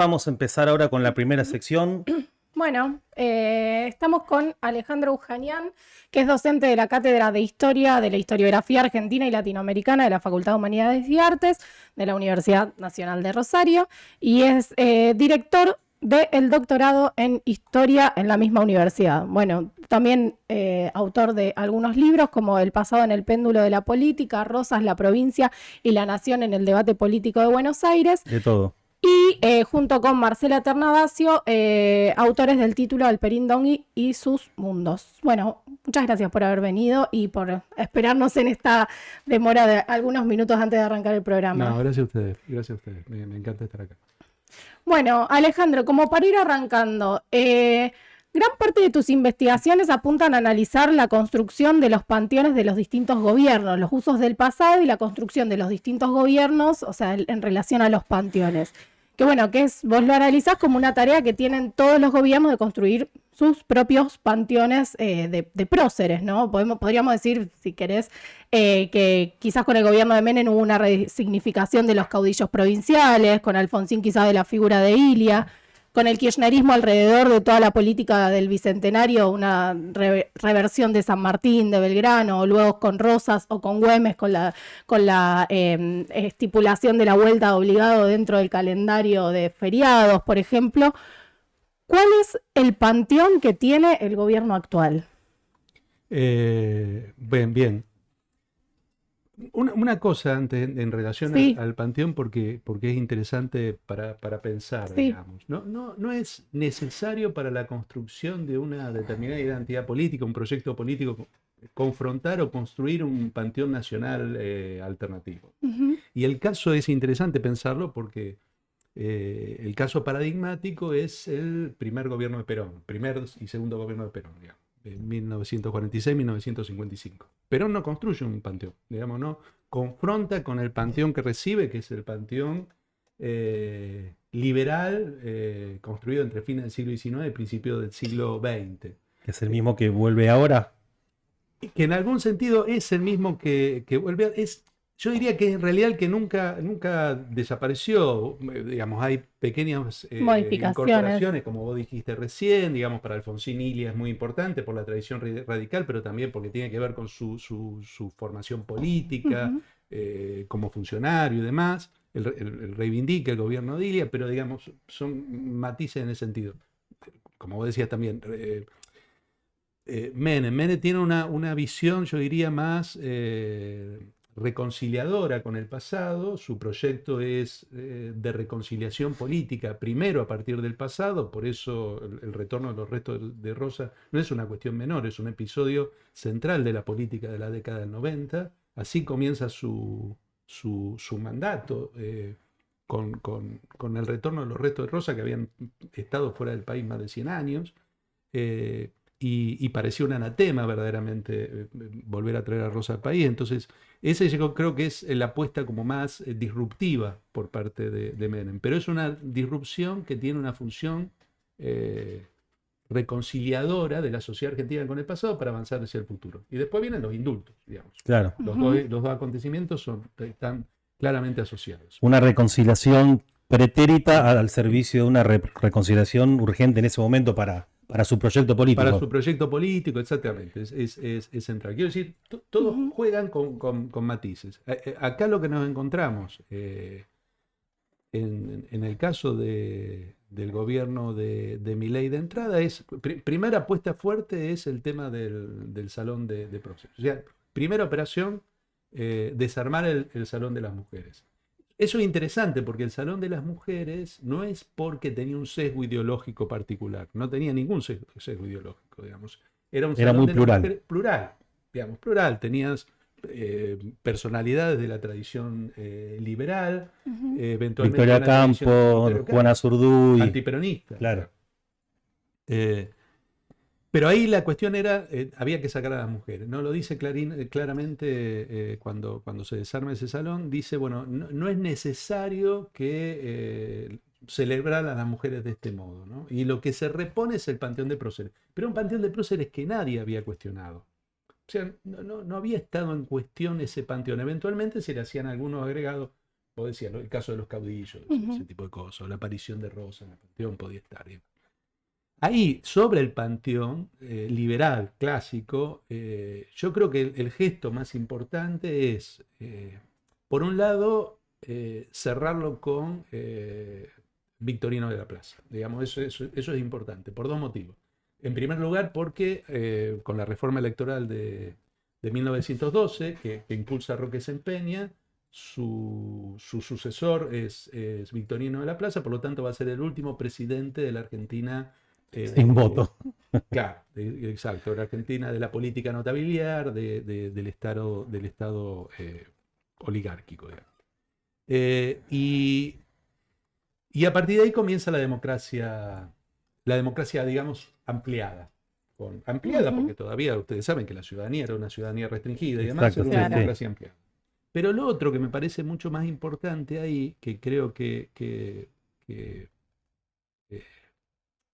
Vamos a empezar ahora con la primera sección. Bueno, estamos con Alejandro Ujanian, que es docente de la Cátedra de Historia de la Historiografía Argentina y Latinoamericana de la Facultad de Humanidades y Artes de la Universidad Nacional de Rosario y es director del doctorado en Historia en la misma universidad. Bueno, también autor de algunos libros como El pasado en el péndulo de la política, Rosas, la provincia y la nación en el debate político de Buenos Aires. De todo. Y junto con Marcela Ternavasio, autores del título Alperín Dongui y sus mundos. Bueno, muchas gracias por haber venido y por esperarnos en esta demora de algunos minutos antes de arrancar el programa. No, gracias a ustedes, gracias a ustedes. Me encanta estar acá. Bueno, Alejandro, como para ir arrancando, gran parte de tus investigaciones apuntan a analizar la construcción de los panteones de los distintos gobiernos, los usos del pasado y la construcción de los distintos gobiernos, o sea, en relación a los panteones. Que bueno, vos lo analizás como una tarea que tienen todos los gobiernos de construir sus propios panteones de próceres, ¿no? Podríamos decir, si querés, que quizás con el gobierno de Menem hubo una resignificación de los caudillos provinciales, con Alfonsín quizás de la figura de Ilia, con el kirchnerismo alrededor de toda la política del Bicentenario, una reversión de San Martín, de Belgrano, o luego con Rosas o con Güemes, con la estipulación de la vuelta obligado dentro del calendario de feriados, por ejemplo. ¿Cuál es el panteón que tiene el gobierno actual? Bien. Una cosa antes en relación al panteón, porque es interesante para pensar, digamos. No es necesario para la construcción de una determinada identidad política, un proyecto político, confrontar o construir un panteón nacional alternativo. Uh-huh. Y el caso es interesante pensarlo porque el caso paradigmático es el primer gobierno de Perón, primer y segundo gobierno de Perón, digamos. En 1946-1955. Perón no construye un panteón, digamos, no confronta con el panteón que recibe, que es el panteón liberal, construido entre fines del siglo XIX y principios del siglo XX. ¿Que es el mismo que vuelve ahora? Que en algún sentido es el mismo que vuelve. Yo diría que en realidad el que nunca desapareció, digamos, hay pequeñas incorporaciones, como vos dijiste recién, digamos, para Alfonsín Ilia es muy importante por la tradición radical, pero también porque tiene que ver con su formación política, uh-huh, como funcionario y demás. Él reivindica el gobierno de Ilia, pero digamos, son matices en ese sentido. Como vos decías también, Menem tiene una visión, yo diría, más reconciliadora con el pasado. Su proyecto es de reconciliación política, primero a partir del pasado, por eso el retorno de los restos de Rosa no es una cuestión menor, es un episodio central de la política de la década del 90. Así comienza su mandato, con el retorno de los restos de Rosa, que habían estado fuera del país más de 100 años. Y parecía un anatema verdaderamente volver a traer a Rosa al país. Entonces, ese yo creo que es la apuesta como más disruptiva por parte de Menem. Pero es una disrupción que tiene una función reconciliadora de la sociedad argentina con el pasado para avanzar hacia el futuro. Y después vienen los indultos, digamos. Claro. Los dos acontecimientos están claramente asociados. Una reconciliación pretérita al servicio de una reconciliación urgente en ese momento para su proyecto político. Para su proyecto político, exactamente, es central. Quiero decir, todos uh-huh, juegan con matices. Acá lo que nos encontramos, en el caso del gobierno de Milei de entrada, es, primera apuesta fuerte es el tema del salón de próceres. O sea, primera operación, desarmar el salón de las mujeres. Eso es interesante porque el Salón de las Mujeres no es porque tenía un sesgo ideológico particular, no tenía ningún sesgo ideológico, digamos. Era un salón muy de plural. Mujeres, plural. Tenías personalidades de la tradición liberal, uh-huh, eventualmente Victoria Campo, Juana Zurduy. Antiperonista. Claro. Pero ahí la cuestión era, había que sacar a las mujeres, ¿no? Lo dice claramente cuando se desarma ese salón, dice, bueno, no es necesario que celebrar a las mujeres de este modo, ¿no? Y lo que se repone es el panteón de próceres, pero un panteón de próceres que nadie había cuestionado. O sea, no había estado en cuestión ese panteón. Eventualmente se le hacían algunos agregados, vos decías, ¿no? El caso de los caudillos, ese tipo de cosas, la aparición de Rosa en el Panteón podía estar bien. Ahí, sobre el Panteón liberal clásico, yo creo que el gesto más importante es, por un lado, cerrarlo con Victorino de la Plaza. Digamos, eso es importante, por dos motivos. En primer lugar, porque con la reforma electoral de 1912, que impulsa Roque Sempeña, su sucesor es Victorino de la Plaza, por lo tanto va a ser el último presidente de la Argentina. Sin voto. Claro, exacto, la Argentina de la política notabiliar, del Estado oligárquico. Y a partir de ahí comienza la democracia, digamos, ampliada. Ampliada porque todavía ustedes saben que la ciudadanía era una ciudadanía restringida y demás, Exacto, era sí, una sí. democracia ampliada. Pero lo otro que me parece mucho más importante ahí, que creo que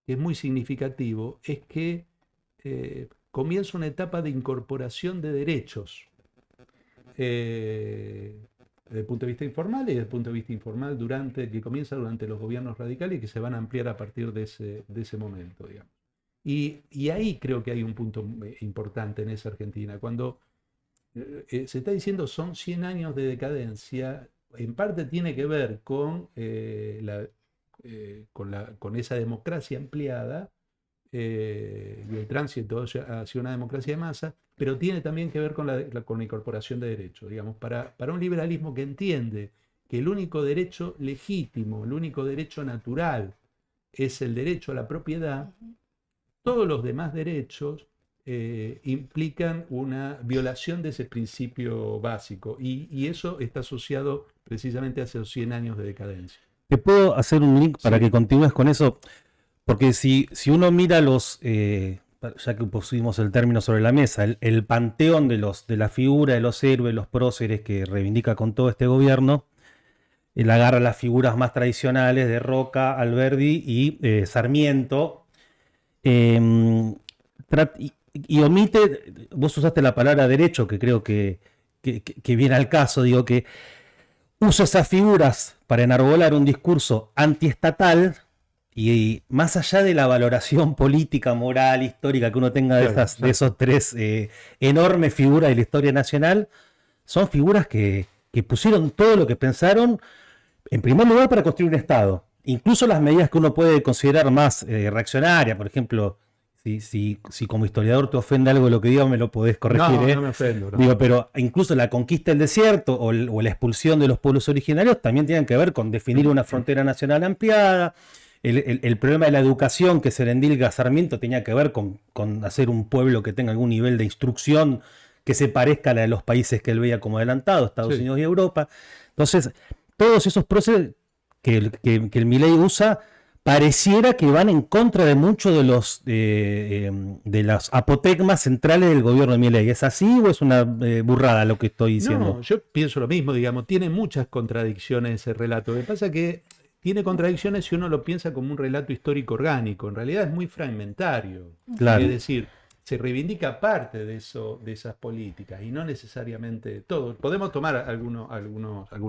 es muy significativo, es que comienza una etapa de incorporación de derechos desde el punto de vista informal y desde el punto de vista informal que comienza durante los gobiernos radicales y que se van a ampliar a partir de ese momento, digamos. Y ahí creo que hay un punto importante en esa Argentina. Cuando se está diciendo son 100 años de decadencia, en parte tiene que ver con con esa democracia ampliada y el tránsito hacia una democracia de masa, pero tiene también que ver con la incorporación de derechos, digamos, para un liberalismo que entiende que el único derecho legítimo, el único derecho natural es el derecho a la propiedad. Todos los demás derechos implican una violación de ese principio básico y eso está asociado precisamente a esos 100 años de decadencia. ¿Te puedo hacer un link para que continúes con eso? Porque si uno mira ya que pusimos el término sobre la mesa, el panteón de la figura de los héroes, los próceres que reivindica con todo este gobierno, él agarra las figuras más tradicionales de Roca, Alberdi y Sarmiento, y omite, vos usaste la palabra derecho, que creo que viene al caso, digo que usa esas figuras para enarbolar un discurso antiestatal y más allá de la valoración política, moral, histórica que uno tenga de esos tres enormes figuras de la historia nacional, son figuras que pusieron todo lo que pensaron, en primer lugar, para construir un Estado. Incluso las medidas que uno puede considerar más reaccionarias, por ejemplo, si como historiador te ofende algo de lo que digo, me lo podés corregir. No, no me ofendo. No. Digo, pero incluso la conquista del desierto o la expulsión de los pueblos originarios también tienen que ver con definir una frontera nacional ampliada. El problema de la educación que se le endilga a Sarmiento tenía que ver con hacer un pueblo que tenga algún nivel de instrucción que se parezca a la de los países que él veía como adelantados, Estados Unidos y Europa. Entonces, todos esos procesos que el Milei usa pareciera que van en contra de muchos de las apotegmas centrales del gobierno de Milei. ¿Es así o es una burrada lo que estoy diciendo? No, yo pienso lo mismo, digamos, tiene muchas contradicciones ese relato. Lo que pasa es que tiene contradicciones si uno lo piensa como un relato histórico orgánico. En realidad es muy fragmentario. Claro. Es decir, se reivindica parte de esas políticas y no necesariamente todo. Podemos tomar algunos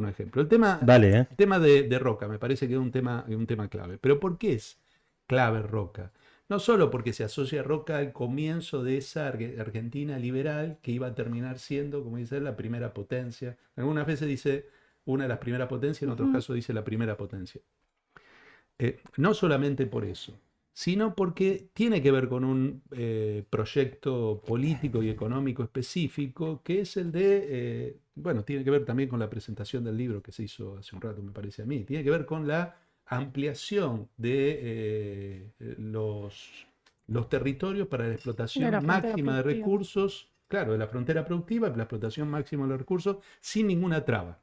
ejemplos. El tema de Roca me parece que es un tema clave. Pero ¿por qué es clave Roca? No solo porque se asocia a Roca al comienzo de esa Argentina liberal que iba a terminar siendo, como dice, la primera potencia. Algunas veces dice una de las primeras potencias, en otros casos dice la primera potencia. No solamente por eso, sino porque tiene que ver con un proyecto político y económico específico, que es el de, tiene que ver también con la presentación del libro que se hizo hace un rato, me parece a mí, tiene que ver con la ampliación de los territorios para la explotación máxima de recursos, claro, de la frontera productiva, la explotación máxima de los recursos, sin ninguna traba.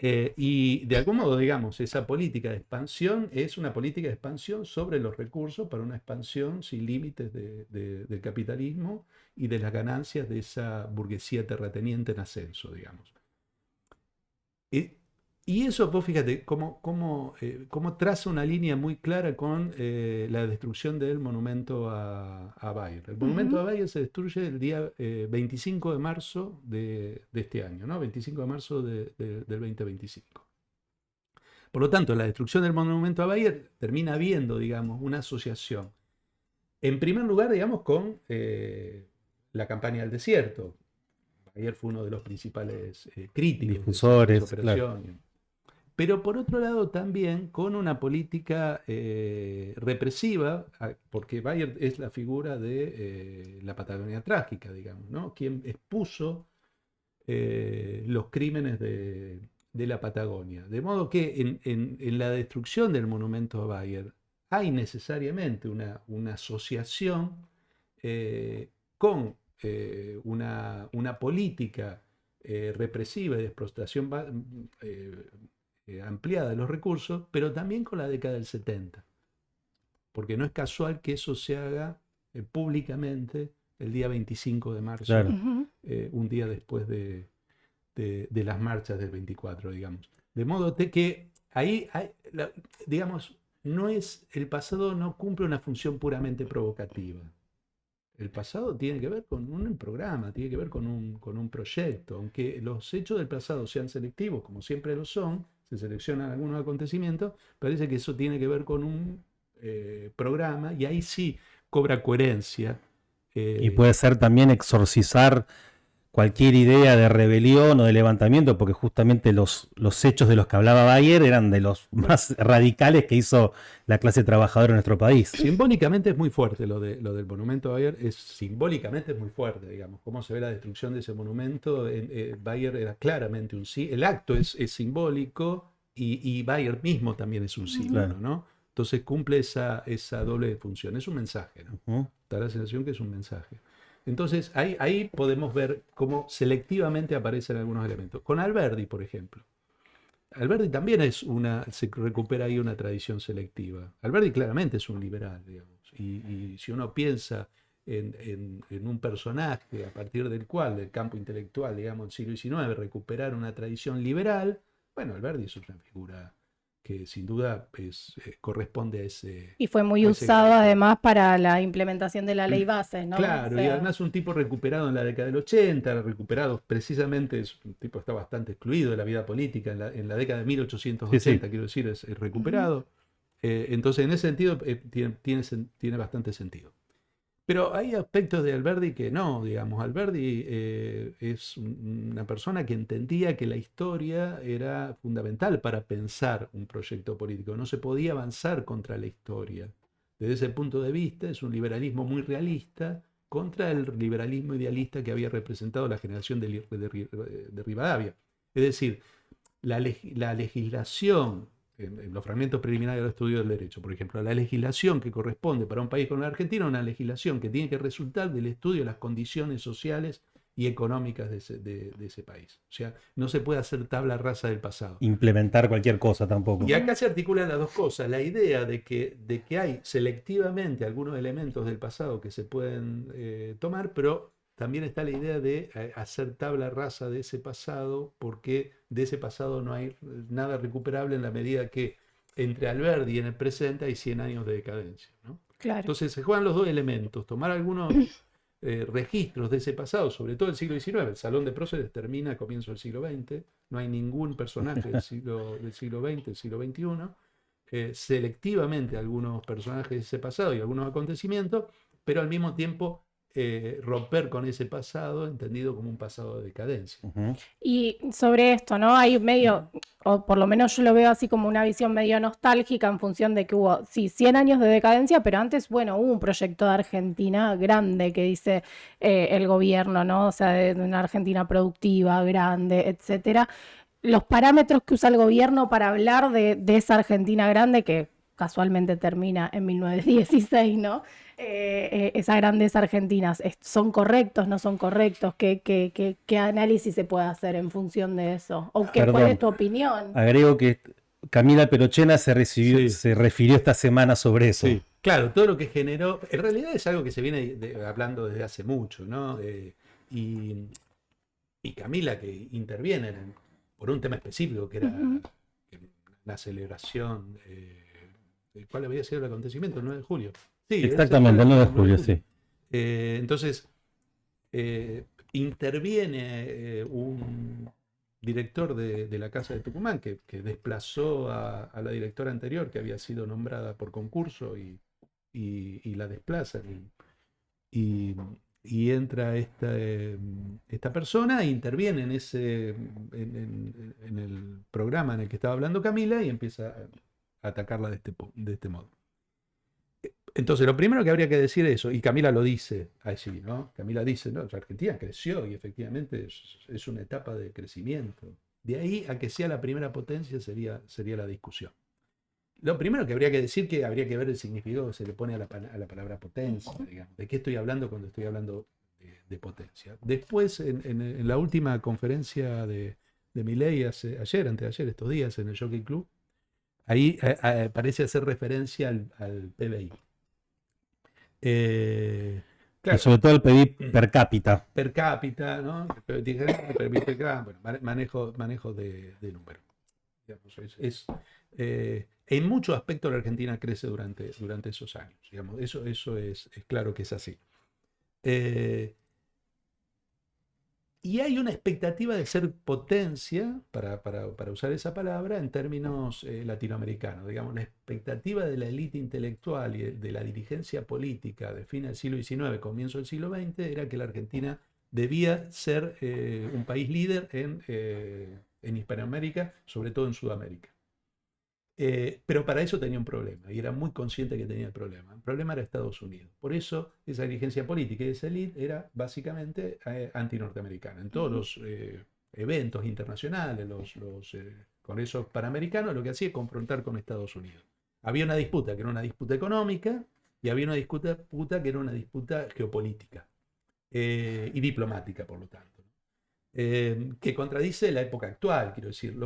Y de algún modo, digamos, esa política de expansión es una política de expansión sobre los recursos para una expansión sin límites del capitalismo y de las ganancias de esa burguesía terrateniente en ascenso, digamos. Y eso, vos fíjate, cómo traza una línea muy clara con la destrucción del monumento a Bayer. El monumento a Bayer se destruye el día 25 de marzo de este año, ¿no? 25 de marzo del 2025. Por lo tanto, la destrucción del monumento a Bayer termina habiendo, digamos, una asociación. En primer lugar, digamos, con la campaña del desierto. Bayer fue uno de los principales críticos difusores, de esa operación. Claro. Pero por otro lado también con una política represiva, porque Bayer es la figura de la Patagonia trágica, digamos, ¿no? Quien expuso los crímenes de la Patagonia. De modo que en la destrucción del monumento a Bayer hay necesariamente una asociación con una política represiva y de explotación ampliada de los recursos, pero también con la década del 70. Porque no es casual que eso se haga públicamente el día 25 de marzo, claro. Un día después de las marchas del 24, digamos. De modo que ahí, digamos, el pasado no cumple una función puramente provocativa. El pasado tiene que ver con un programa, tiene que ver con un proyecto. Aunque los hechos del pasado sean selectivos, como siempre lo son, se seleccionan algunos acontecimientos, parece que eso tiene que ver con un programa y ahí sí cobra coherencia. Y puede ser también exorcizar cualquier idea de rebelión o de levantamiento, porque justamente los hechos de los que hablaba Bayer eran de los más radicales que hizo la clase trabajadora en nuestro país. Simbólicamente es muy fuerte lo del monumento a Bayer, simbólicamente es muy fuerte, digamos, cómo se ve la destrucción de ese monumento. Bayer era claramente el acto es simbólico y Bayer mismo también es un símbolo, claro. ¿No? Entonces cumple esa doble función, es un mensaje, ¿no? Da la sensación que es un mensaje. Entonces, ahí podemos ver cómo selectivamente aparecen algunos elementos. Con Alberdi, por ejemplo. Alberdi también se recupera ahí una tradición selectiva. Alberdi claramente es un liberal, digamos. Y si uno piensa en un personaje a partir del cual, del campo intelectual, digamos, del siglo XIX, recuperar una tradición liberal, bueno, Alberdi es una figura que sin duda corresponde a ese... Y fue muy usado además para la implementación de la ley base, ¿no? Claro, o sea, y además un tipo recuperado en la década del 80, recuperado precisamente, es un tipo que está bastante excluido de la vida política, en la década de 1880, sí. Quiero decir, es recuperado. Entonces, en ese sentido, tiene bastante sentido. Pero hay aspectos de Alberdi que no, digamos. Alberdi es una persona que entendía que la historia era fundamental para pensar un proyecto político. No se podía avanzar contra la historia. Desde ese punto de vista es un liberalismo muy realista contra el liberalismo idealista que había representado la generación de Rivadavia. Es decir, la legislación, en los fragmentos preliminares del estudio del derecho, por ejemplo, la legislación que corresponde para un país como la Argentina es una legislación que tiene que resultar del estudio de las condiciones sociales y económicas de ese país. O sea, no se puede hacer tabla rasa del pasado. Implementar cualquier cosa tampoco. Y acá se articulan las dos cosas. La idea de que hay selectivamente algunos elementos del pasado que se pueden tomar, pero también está la idea de hacer tabla rasa de ese pasado, porque de ese pasado no hay nada recuperable en la medida que entre Alberdi y en el presente hay 100 años de decadencia, ¿no? Claro. Entonces se juegan los dos elementos, tomar algunos registros de ese pasado, sobre todo del siglo XIX. El Salón de Próceres termina a comienzo del siglo XX, no hay ningún personaje del siglo XX, del siglo XXI, selectivamente algunos personajes de ese pasado y algunos acontecimientos, pero al mismo tiempo romper con ese pasado entendido como un pasado de decadencia. Y sobre esto, ¿no? Hay medio, o por lo menos yo lo veo así como una visión medio nostálgica en función de que hubo, sí, 100 años de decadencia, pero antes, bueno, hubo un proyecto de Argentina grande que dice el gobierno, ¿no? O sea, de una Argentina productiva, grande, etcétera. Los parámetros que usa el gobierno para hablar de esa Argentina grande, que casualmente termina en 1916, ¿no? Esas grandes argentinas, ¿son correctos, no son correctos? ¿Qué análisis se puede hacer en función de eso? ¿O cuál es tu opinión? Agrego que Camila Perochena se refirió esta semana sobre eso. Sí, claro, todo lo que generó, en realidad es algo que se viene hablando desde hace mucho, ¿no? Y Camila, que interviene por un tema específico, que era una celebración. ¿Cuál había sido el acontecimiento? El 9 de julio. Sí, exactamente, el 9 de julio, sí. Entonces, interviene un director de la Casa de Tucumán que desplazó a la directora anterior, que había sido nombrada por concurso, y la desplazan. Y entra esta persona e interviene en el programa en el que estaba hablando Camila y empieza a atacarla de este modo. Entonces, lo primero que habría que decir es eso, y Camila lo dice allí, ¿no? Camila dice, no, Argentina creció y efectivamente es una etapa de crecimiento. De ahí a que sea la primera potencia sería la discusión. Lo primero que habría que decir que habría que ver el significado que se le pone a la palabra potencia, digamos. ¿De qué estoy hablando cuando estoy hablando de potencia? Después, en la última conferencia de Milei anteayer, estos días, en el Jockey Club, ahí parece hacer referencia al PBI. Claro, y sobre todo el PBI per cápita. Per cápita, ¿no? Bueno, manejo de números. Digamos, en muchos aspectos la Argentina crece durante esos años. Digamos, eso es claro que es así. Y hay una expectativa de ser potencia, para usar esa palabra, en términos latinoamericanos. Digamos, la expectativa de la élite intelectual y de la dirigencia política de fin del siglo XIX, comienzo del siglo XX, era que la Argentina debía ser un país líder en Hispanoamérica, sobre todo en Sudamérica. Pero para eso tenía un problema, y era muy consciente que tenía el problema. El problema era Estados Unidos. Por eso esa dirigencia política y esa élite era básicamente anti-norteamericana. En todos los eventos internacionales, los congresos panamericanos, lo que hacía es confrontar con Estados Unidos. Había una disputa que era una disputa económica, y había una disputa que era una disputa geopolítica y diplomática, por lo tanto. Que contradice la época actual, quiero decir,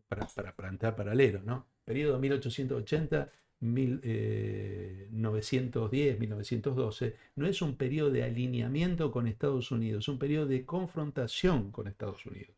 para plantear paralelos, ¿no? Periodo 1880, 1910, 1912, no es un periodo de alineamiento con Estados Unidos, es un periodo de confrontación con Estados Unidos.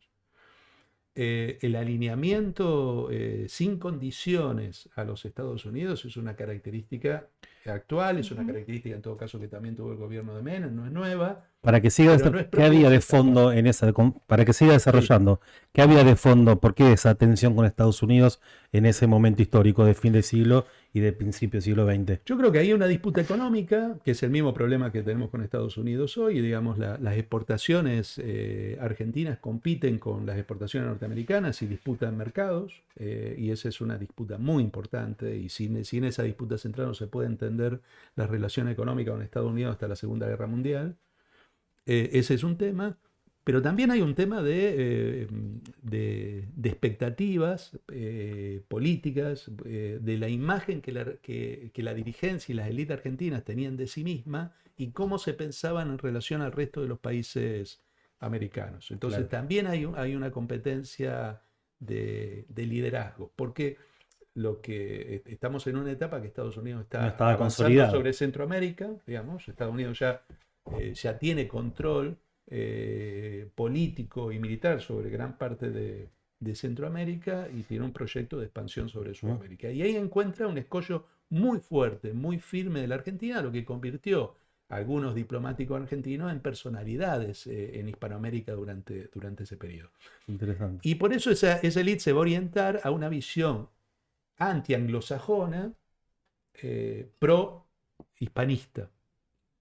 El alineamiento sin condiciones a los Estados Unidos es una característica actual, es una característica en todo caso que también tuvo el gobierno de Menem, no es nueva. Para que siga, ¿qué había de fondo en esa, para que siga desarrollando? Sí. ¿Qué había de fondo? ¿Por qué esa tensión con Estados Unidos en ese momento histórico de fin de siglo y de principio del siglo XX? Yo creo que hay una disputa económica, que es el mismo problema que tenemos con Estados Unidos hoy. Digamos, las exportaciones argentinas compiten con las exportaciones norteamericanas y disputan mercados, y esa es una disputa muy importante, y sin esa disputa central no se puede entender la relación económica con Estados Unidos hasta la Segunda Guerra Mundial. Ese es un tema, pero también hay un tema de expectativas políticas, de la imagen que la dirigencia y las élites argentinas tenían de sí misma y cómo se pensaban en relación al resto de los países americanos. Entonces también hay una competencia de liderazgo, porque estamos en una etapa que Estados Unidos está avanzando sobre Centroamérica, digamos. Estados Unidos ya tiene control político y militar sobre gran parte de Centroamérica, y tiene un proyecto de expansión sobre Sudamérica. Y ahí encuentra un escollo muy fuerte, muy firme de la Argentina, lo que convirtió a algunos diplomáticos argentinos en personalidades en Hispanoamérica durante ese periodo. Interesante. Y por eso esa élite se va a orientar a una visión anti-anglosajona, pro-hispanista,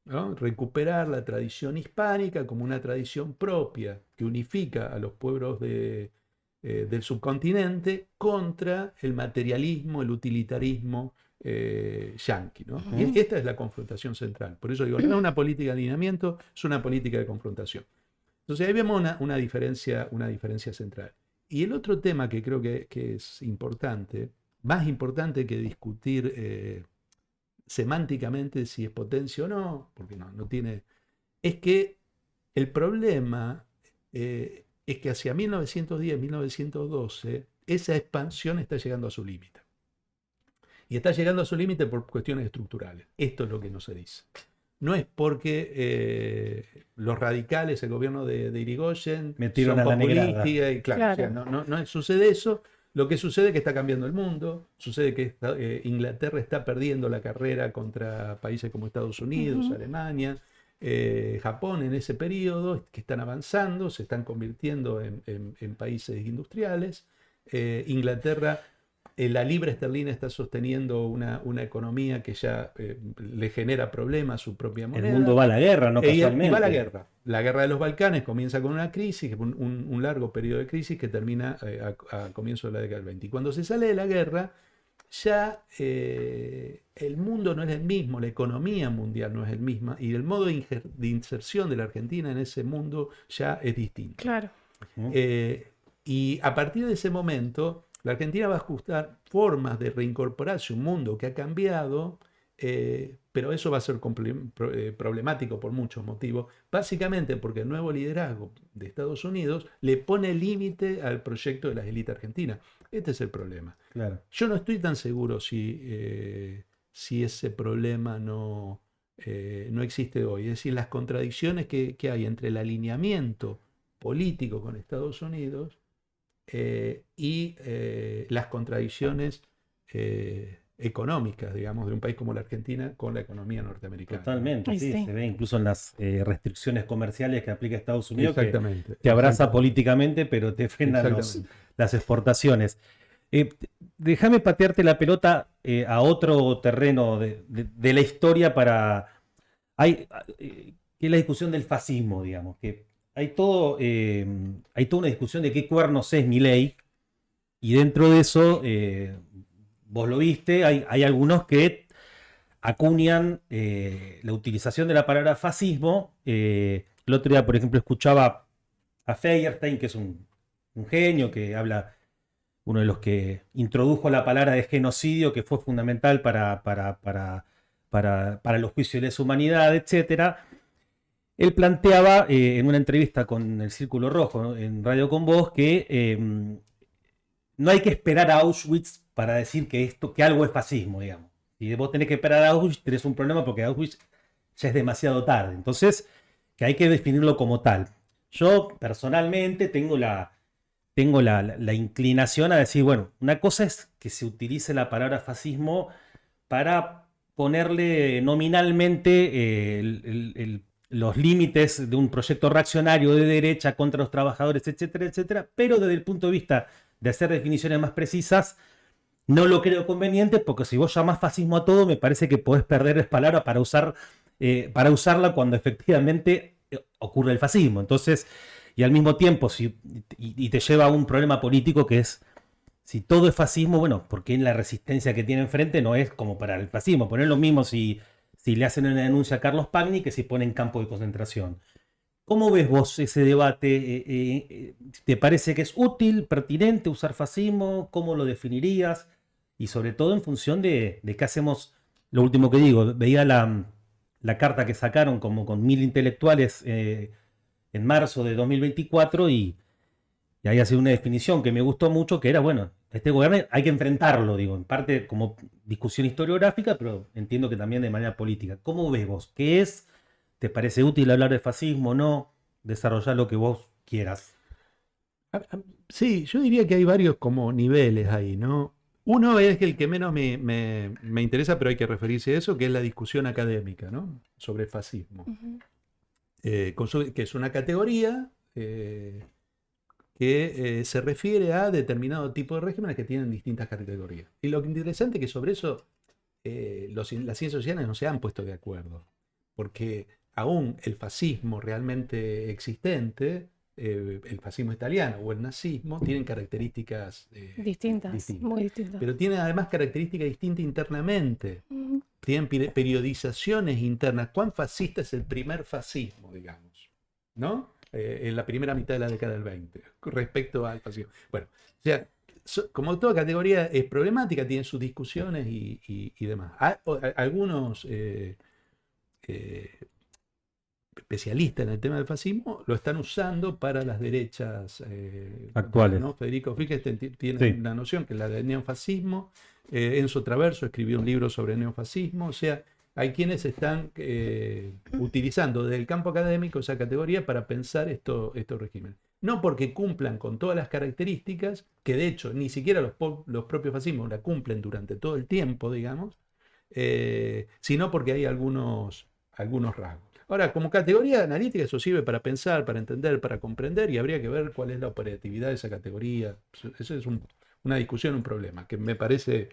¿no? Recuperar la tradición hispánica como una tradición propia que unifica a los pueblos del subcontinente contra el materialismo, el utilitarismo yanqui, ¿no? Y esta es la confrontación central. Por eso digo, no es una política de alineamiento, es una política de confrontación. Entonces ahí vemos una diferencia central. Y el otro tema que creo que es importante, más importante que discutir semánticamente si es potencia o no, porque no tiene, es que el problema es que hacia 1910, 1912, esa expansión está llegando a su límite. Y está llegando a su límite por cuestiones estructurales. Esto es lo que no se dice. No es porque los radicales, el gobierno de Irigoyen, metieron a la negrada. Y claro. O sea, no sucede eso, Lo que sucede es que está cambiando el mundo, sucede que Inglaterra está perdiendo la carrera contra países como Estados Unidos, Alemania, Japón en ese periodo, que están avanzando, se están convirtiendo en países industriales. Inglaterra, la libra esterlina está sosteniendo una economía que ya le genera problemas a su propia moneda. El mundo va a la guerra, no casualmente. Y va a la guerra. La guerra de los Balcanes comienza con una crisis, un largo periodo de crisis que termina a comienzos de la década del 20. Y cuando se sale de la guerra, ya el mundo no es el mismo, la economía mundial no es el misma, y el modo de inserción de la Argentina en ese mundo ya es distinto. Claro. Y a partir de ese momento, la Argentina va a ajustar formas de reincorporarse a un mundo que ha cambiado, pero eso va a ser problemático por muchos motivos, básicamente porque el nuevo liderazgo de Estados Unidos le pone límite al proyecto de las élites argentinas. Este es el problema. Claro. Yo no estoy tan seguro si ese problema no existe hoy. Es decir, las contradicciones que hay entre el alineamiento político con Estados Unidos y las contradicciones económicas, digamos, de un país como la Argentina con la economía norteamericana. Totalmente, sí. Sí. Se ve incluso en las restricciones comerciales que aplica Estados Unidos, Exactamente. que te abraza políticamente, pero te frena las exportaciones. Déjame patearte la pelota a otro terreno de la historia que es la discusión del fascismo, digamos, que hay toda una discusión de qué cuernos es Milei, y dentro de eso, vos lo viste, hay algunos que acuñan la utilización de la palabra fascismo. El otro día, por ejemplo, escuchaba a Feyerstein, que es un genio, que habla, uno de los que introdujo la palabra de genocidio, que fue fundamental para los juicios de lesa humanidad, etc. Él planteaba en una entrevista con el Círculo Rojo, ¿no?, en Radio Con Vos, que no hay que esperar a Auschwitz para decir que algo es fascismo, digamos. Si vos tenés que esperar a Auschwitz, tenés un problema porque Auschwitz ya es demasiado tarde. Entonces, que hay que definirlo como tal. Yo, personalmente, tengo la inclinación a decir, bueno, una cosa es que se utilice la palabra fascismo para ponerle nominalmente los límites de un proyecto reaccionario de derecha contra los trabajadores, etcétera, etcétera, pero desde el punto de vista de hacer definiciones más precisas, no lo creo conveniente, porque si vos llamás fascismo a todo, me parece que podés perder la palabra para usarla cuando efectivamente ocurre el fascismo. Entonces, y al mismo tiempo, y te lleva a un problema político que es, si todo es fascismo, bueno, ¿por qué la resistencia que tiene enfrente no es como para el fascismo? Poner lo mismo si le hacen una denuncia a Carlos Pagni que si pone en campo de concentración. ¿Cómo ves vos ese debate? ¿Te parece que es útil, pertinente usar fascismo? ¿Cómo lo definirías? Y sobre todo en función de qué hacemos. Lo último que digo, veía la carta que sacaron como con 1000 intelectuales en marzo de 2024 y ahí hace una definición que me gustó mucho, que era, bueno, este gobierno hay que enfrentarlo, digo, en parte como discusión historiográfica, pero entiendo que también de manera política. ¿Cómo ves vos? ¿Qué es? ¿Te parece útil hablar de fascismo o no? Desarrollar lo que vos quieras. Sí, yo diría que hay varios como niveles ahí, ¿no? Uno es el que menos me interesa, pero hay que referirse a eso, que es la discusión académica, ¿no?, sobre fascismo. Que es una categoría que se refiere a determinado tipo de regímenes que tienen distintas categorías. Y lo interesante es que sobre eso las ciencias sociales no se han puesto de acuerdo, porque aún el fascismo realmente existente, el fascismo italiano o el nazismo, tienen características distintas, muy distintas. Pero tienen además características distintas internamente. Tienen periodizaciones internas. ¿Cuán fascista es el primer fascismo, digamos, ¿no?, en la primera mitad de la década del 20 respecto al fascismo? Bueno, o sea, como toda categoría es problemática, tiene sus discusiones y demás. Algunos especialistas en el tema del fascismo lo están usando para las derechas actuales, ¿no? Federico Frigesten tiene una noción que es la del neofascismo. Enzo Traverso escribió un libro sobre neofascismo. O sea, hay quienes están utilizando desde el campo académico esa categoría para pensar estos regímenes. no porque cumplan con todas las características, que de hecho ni siquiera los propios fascismos la cumplen durante todo el tiempo, digamos, sino porque hay algunos rasgos. Ahora, como categoría analítica eso sirve para pensar, para entender, para comprender, y habría que ver cuál es la operatividad de esa categoría. Eso es una discusión, un problema, que me parece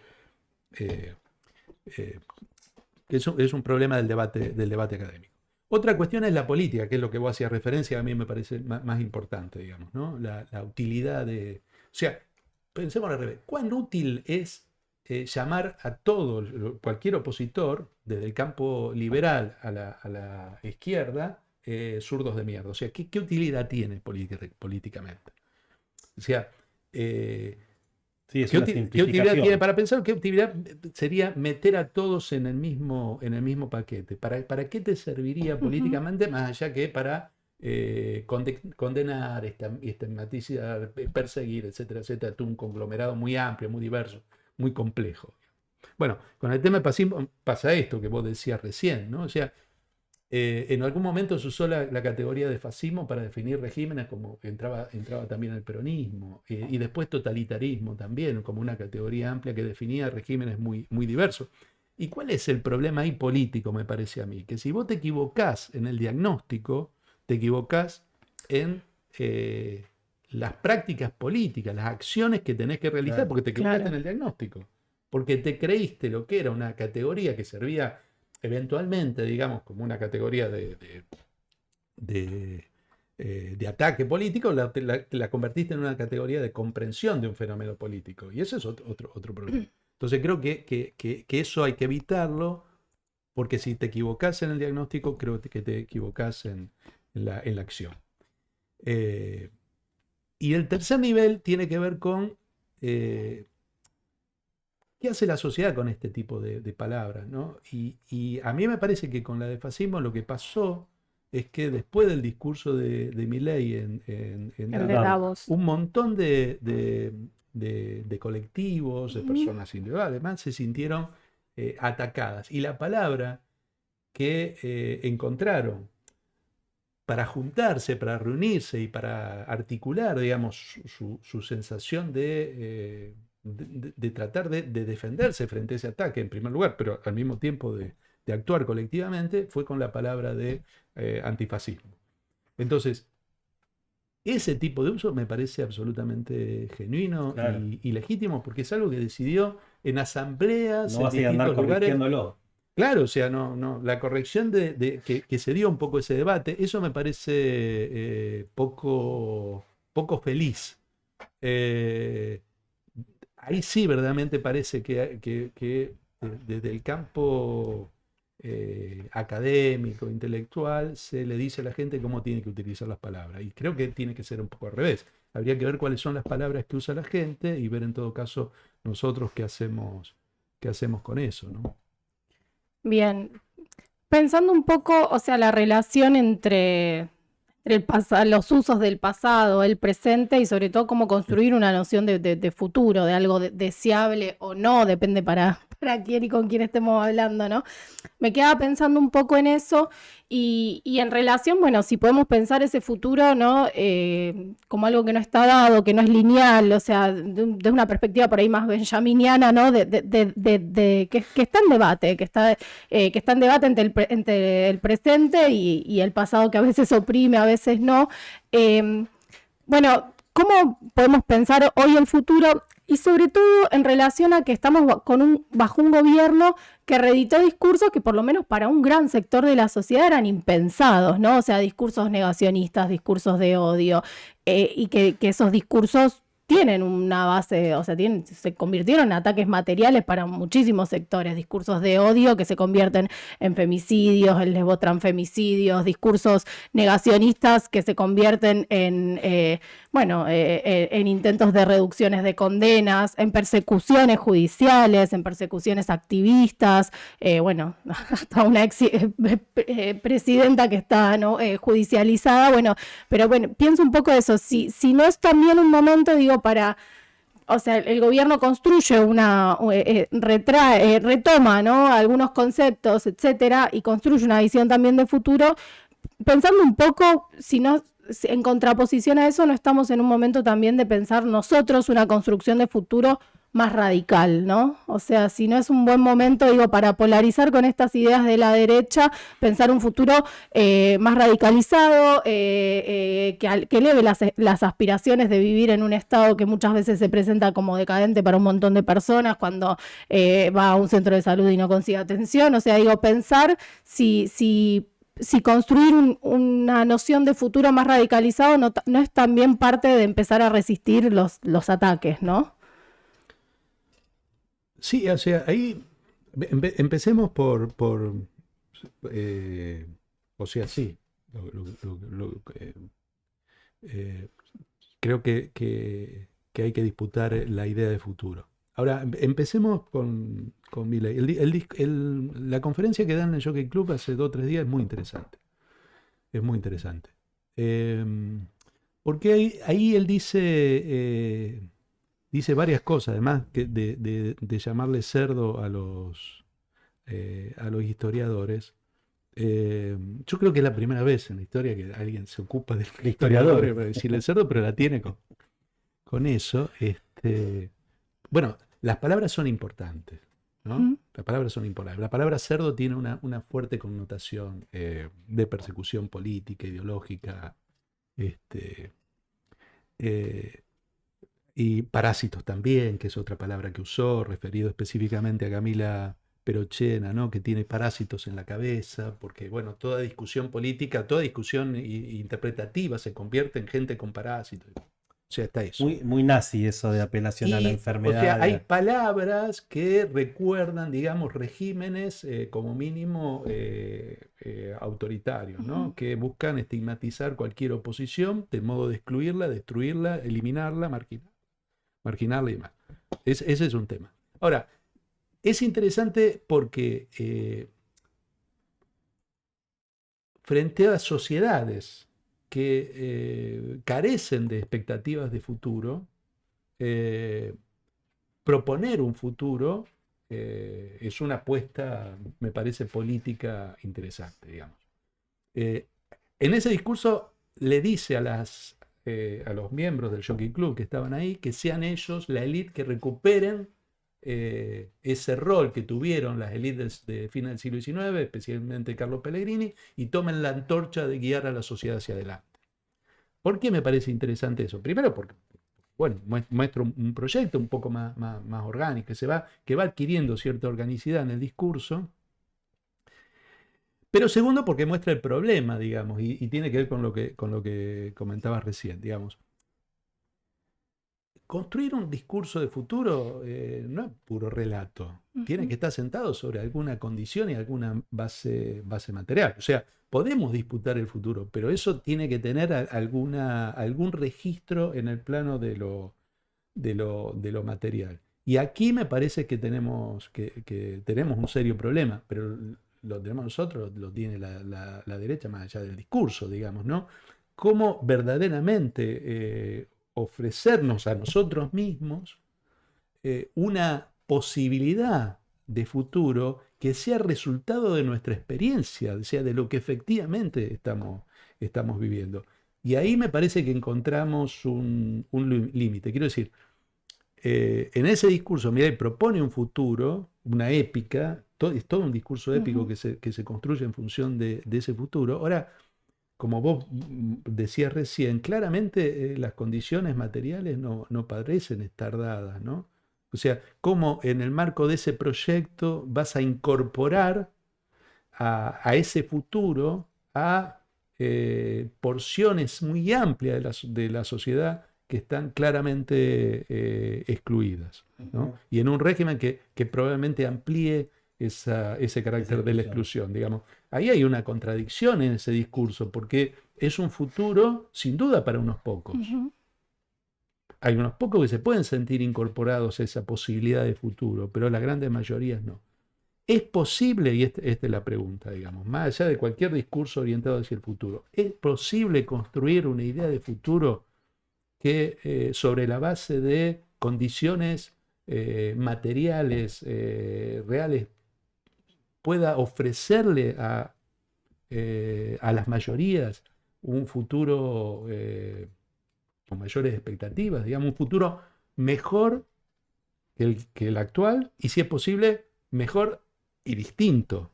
que es un problema del debate académico. Otra cuestión es la política, que es lo que vos hacías referencia, a mí me parece más importante, digamos, ¿no? La utilidad de... O sea, pensemos al revés. ¿Cuán útil es llamar a cualquier opositor, desde el campo liberal a la izquierda, zurdos de mierda? O sea, ¿qué utilidad tiene políticamente? O sea, Sí, es ¿qué una utilidad simplificación. tiene para pensar? ¿Qué utilidad sería meter a todos en el mismo paquete? ¿Para qué te serviría políticamente más allá que para condenar, estigmatizar, perseguir, etcétera, etcétera? Todo un conglomerado muy amplio, muy diverso, muy complejo. Bueno, con el tema de fascismo pasa esto que vos decías recién, ¿no? O sea, en algún momento se usó la categoría de fascismo para definir regímenes, como entraba también el peronismo, y después totalitarismo también, como una categoría amplia que definía regímenes muy, muy diversos. ¿Y cuál es el problema ahí político, me parece a mí? Que si vos te equivocás en el diagnóstico, te equivocás en las prácticas políticas, las acciones que tenés que realizar, Claro. porque te equivocaste Claro. en el diagnóstico. Porque te creíste lo que era una categoría que servía eventualmente, digamos, como una categoría de ataque político, la convertiste en una categoría de comprensión de un fenómeno político. Y eso es otro problema. Entonces creo que eso hay que evitarlo, porque si te equivocás en el diagnóstico, creo que te equivocás en la acción. Y el tercer nivel tiene que ver con ¿qué hace la sociedad con este tipo de palabras, ¿no? Y a mí me parece que con la de fascismo lo que pasó es que después del discurso de Milei en El de Davos, Davos. un montón de colectivos, de Ujú. personas individuales, además, se sintieron atacadas. Y la palabra que encontraron para juntarse, para reunirse y para articular, digamos, su sensación de tratar de defenderse frente a ese ataque, en primer lugar, pero al mismo tiempo de actuar colectivamente, fue con la palabra de antifascismo. Entonces, ese tipo de uso me parece absolutamente genuino Claro. y legítimo, porque es algo que decidió en asambleas, No en vas a ir a andar distintos lugares. corrigiéndolo. Claro, o sea, no, la corrección que se dio un poco ese debate, eso me parece poco feliz. Ahí sí verdaderamente parece que desde el campo académico, intelectual, se le dice a la gente cómo tiene que utilizar las palabras. Y creo que tiene que ser un poco al revés. Habría que ver cuáles son las palabras que usa la gente y ver en todo caso nosotros qué hacemos con eso, ¿no? Bien. Pensando un poco, o sea, la relación entre los usos del pasado, el presente y sobre todo cómo construir una noción de futuro, de algo deseable o no, depende para quién y con quién estemos hablando, ¿no? Me quedaba pensando un poco en eso y en relación, bueno, si podemos pensar ese futuro, ¿no? Como algo que no está dado, que no es lineal, o sea, de una perspectiva por ahí más benjaminiana, ¿no? Que está en debate, que está en debate entre el presente y el pasado que a veces oprime, a veces no. Bueno, ¿cómo podemos pensar hoy el futuro? Y sobre todo en relación a que estamos bajo un gobierno que reeditó discursos que por lo menos para un gran sector de la sociedad eran impensados, ¿no? O sea, discursos negacionistas, discursos de odio, y que esos discursos tienen una base, o sea, se convirtieron en ataques materiales para muchísimos sectores, discursos de odio que se convierten en femicidios, en lesbotransfemicidios, discursos negacionistas que se convierten en intentos de reducciones de condenas, en persecuciones judiciales, en persecuciones activistas, hasta una presidenta que está, ¿no? Judicializada, pero pienso un poco eso, si no es también un momento, digo, o sea, el gobierno construye retoma, ¿no? Algunos conceptos, etcétera, y construye una visión también de futuro, pensando un poco, si no en contraposición a eso, no estamos en un momento también de pensar nosotros una construcción de futuro más radical, ¿no? O sea, si no es un buen momento, digo, para polarizar con estas ideas de la derecha, pensar un futuro más radicalizado, que eleve las aspiraciones de vivir en un estado que muchas veces se presenta como decadente para un montón de personas cuando va a un centro de salud y no consigue atención. O sea, digo, pensar si construir una noción de futuro más radicalizado no es también parte de empezar a resistir los ataques, ¿no? Sí, o sea, ahí empecemos o sea, sí, eh, creo que hay que disputar la idea de futuro. Ahora, empecemos con Milei. La conferencia que dan en el Jockey Club hace 2 o 3 días es muy interesante. Es muy interesante. Porque ahí él dice varias cosas, además de llamarle cerdo a los historiadores. Yo creo que es la primera vez en la historia que alguien se ocupa del historiador para decirle cerdo, pero la tiene con eso. Bueno, las palabras son importantes, ¿no? Las palabras son importantes. La palabra cerdo tiene una fuerte connotación de persecución política, ideológica, y parásitos también, que es otra palabra que usó, referido específicamente a Camila Perochena, ¿no? Que tiene parásitos en la cabeza, porque bueno, toda discusión política, toda discusión interpretativa se convierte en gente con parásitos. O sea, está eso. Muy, muy nazi eso de apelación a la enfermedad. O sea, hay palabras que recuerdan, digamos, regímenes como mínimo autoritarios, ¿no? Que buscan estigmatizar cualquier oposición de modo de excluirla, destruirla, eliminarla, marginarla y demás. Ese es un tema. Ahora, es interesante porque frente a sociedades que carecen de expectativas de futuro, proponer un futuro es una apuesta, me parece, política interesante, digamos. En ese discurso le dice a los miembros del Jockey Club que estaban ahí que sean ellos la élite que recuperen ese rol que tuvieron las élites de fin del siglo XIX, especialmente Carlo Pellegrini, y tomen la antorcha de guiar a la sociedad hacia adelante. ¿Por qué me parece interesante eso? Primero porque, bueno, muestra un proyecto un poco más orgánico, que va adquiriendo cierta organicidad en el discurso. Pero segundo, porque muestra el problema, digamos, y tiene que ver con lo que comentabas recién, digamos. Construir un discurso de futuro no es puro relato. Tiene que estar sentado sobre alguna condición y alguna base material. O sea, podemos disputar el futuro, pero eso tiene que tener algún registro en el plano de lo material. Y aquí me parece que tenemos un serio problema, pero lo tenemos nosotros, lo tiene la derecha más allá del discurso, digamos, ¿no? Cómo verdaderamente ofrecernos a nosotros mismos una posibilidad de futuro que sea resultado de nuestra experiencia, o sea, de lo que efectivamente estamos viviendo. Y ahí me parece que encontramos un límite. Quiero decir, en ese discurso, Milei propone un futuro, una épica, es todo un discurso épico que se construye en función de ese futuro. Ahora, como vos decías recién, claramente las condiciones materiales no parecen estar dadas, ¿no? O sea, cómo en el marco de ese proyecto vas a incorporar a ese futuro a porciones muy amplias de la sociedad que están claramente excluidas, ¿no? Y en un régimen que probablemente amplíe ese carácter de la exclusión, digamos. Ahí hay una contradicción en ese discurso, porque es un futuro sin duda para unos pocos. Hay unos pocos que se pueden sentir incorporados a esa posibilidad de futuro, pero las grandes mayorías no. ¿Es posible, y esta es la pregunta, digamos, más allá de cualquier discurso orientado hacia el futuro, ¿es posible construir una idea de futuro que sobre la base de condiciones materiales, reales, pueda ofrecerle a las mayorías un futuro con mayores expectativas, digamos, un futuro mejor que el actual y, si es posible, mejor y distinto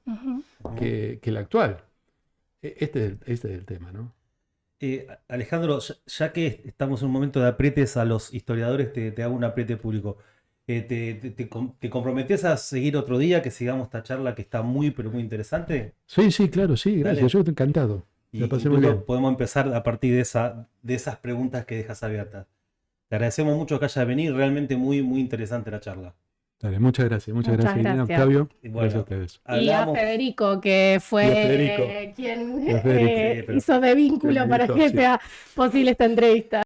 que el actual. Este es el tema, ¿no? Alejandro, ya que estamos en un momento de aprietes a los historiadores, te hago un apriete público. ¿Te comprometés a seguir otro día, que sigamos esta charla que está muy, pero muy interesante? Sí, claro, sí, gracias. Dale. Yo estoy encantado. Y La pasé muy incluso bien. podemos empezar a partir de esas preguntas que dejas abiertas. Te agradecemos mucho que hayas venido, realmente muy, muy interesante la charla. Dale, muchas gracias, Muchas Irina, gracias. Octavio. Y bueno, Gracias a ustedes. Y a hablamos. Federico, que fue Y a Federico. quien Y a Federico. Sí, pero- hizo de vínculo El para director, que sí. sea posible esta entrevista.